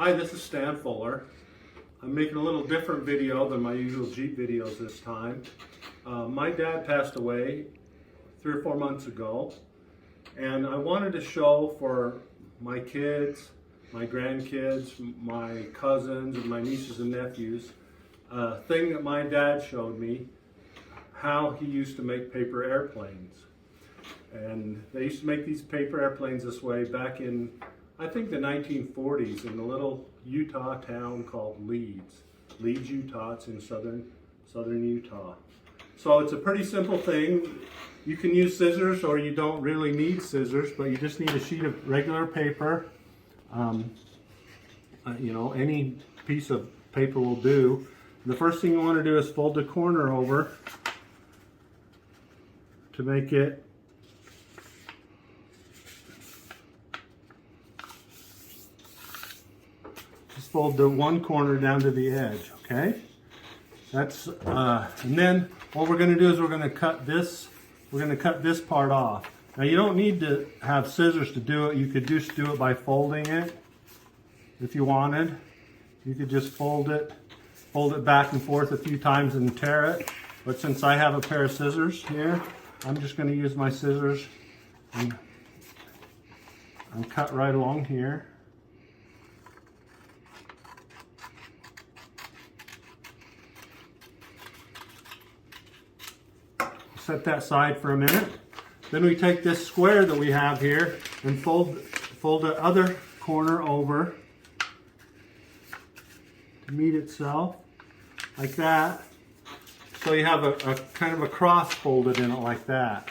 Hi, this is Stan Fuller. I'm making a little different video than my usual Jeep videos this time. My dad passed away 3 or 4 months ago, and I wanted to show for my kids, my grandkids, my cousins, and my nieces and nephews a thing that my dad showed me, how he used to make paper airplanes. And they used to make these paper airplanes this way back in, I think, the 1940s in a little Utah town called Leeds, Utah. It's in southern Utah. So it's a pretty simple thing. You can use scissors, or you don't really need scissors, but you just need a sheet of regular paper. Any piece of paper will do. The first thing you want to do is fold the corner over to make it fold the one corner down to the edge, okay? That's and then what we're going to do is we're going to cut this part off. Now you don't need to have scissors to do it. You could just do it by folding it if you wanted. You could just fold it back and forth a few times and tear it. But since I have a pair of scissors here, I'm just going to use my scissors and cut right along here. Set that aside for a minute. Then we take this square that we have here and fold the other corner over to meet itself like that. So you have a kind of a cross folded in it like that.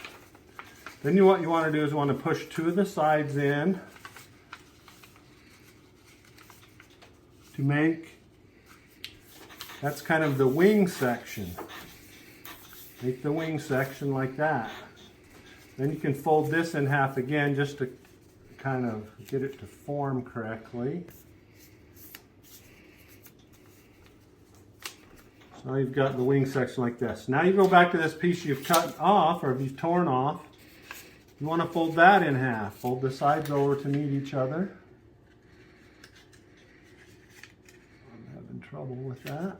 Then what you want to do is you want to push two of the sides in to make, that's kind of the wing section. Make the wing section like that. Then you can fold this in half again just to kind of get it to form correctly. So you've got the wing section like this. Now you go back to this piece you've cut off, or you've torn off. You want to fold that in half. Fold the sides over to meet each other. I'm having trouble with that.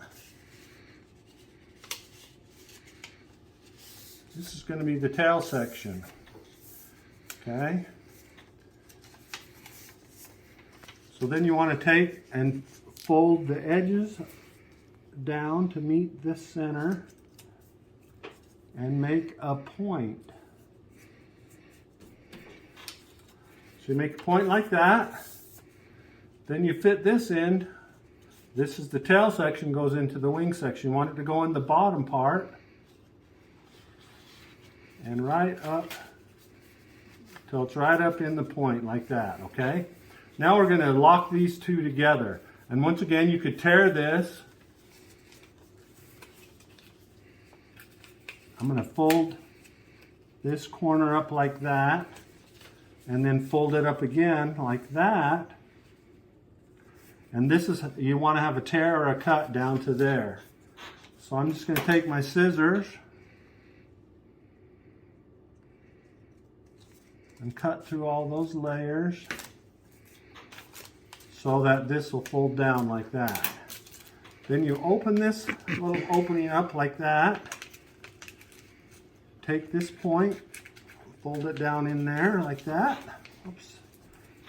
This is going to be the tail section, okay? So then you want to take and fold the edges down to meet this center and make a point. So you make a point like that. Then you fit this in. This is the tail section, goes into the wing section. You want it to go in the bottom part. And right up till it's right up in the point like that, okay? Now we're going to lock these two together. And once again, you could tear this. I'm going to fold this corner up like that, and then fold it up again like that. And this is, you want to have a tear or a cut down to there. So I'm just going to take my scissors and cut through all those layers so that this will fold down like that. Then you open this little opening up like that. Take this point, fold it down in there like that. Oops,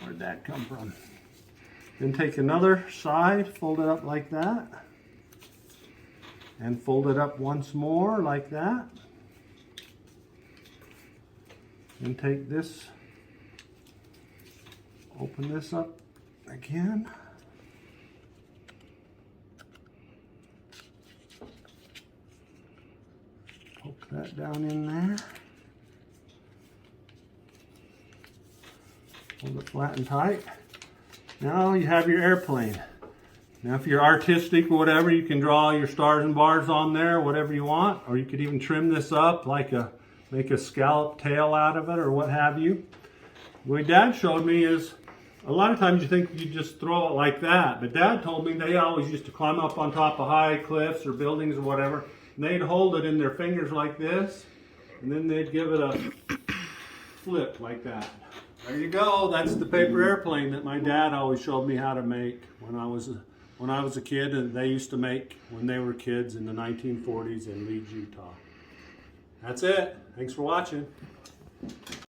where'd that come from? Then take another side, fold it up like that, and fold it up once more like that. And take this, open this up again. Poke that down in there. Hold it flat and tight. Now you have your airplane. Now if you're artistic or whatever, you can draw your stars and bars on there, whatever you want, or you could even trim this up like make a scallop tail out of it or what have you. What Dad showed me is, a lot of times you think you just throw it like that, but Dad told me they always used to climb up on top of high cliffs or buildings or whatever, and they'd hold it in their fingers like this, and then they'd give it a flip like that. There you go. That's the paper airplane that my dad always showed me how to make when I was a kid, and they used to make when they were kids in the 1940s in Leeds, Utah. That's it. Thanks for watching.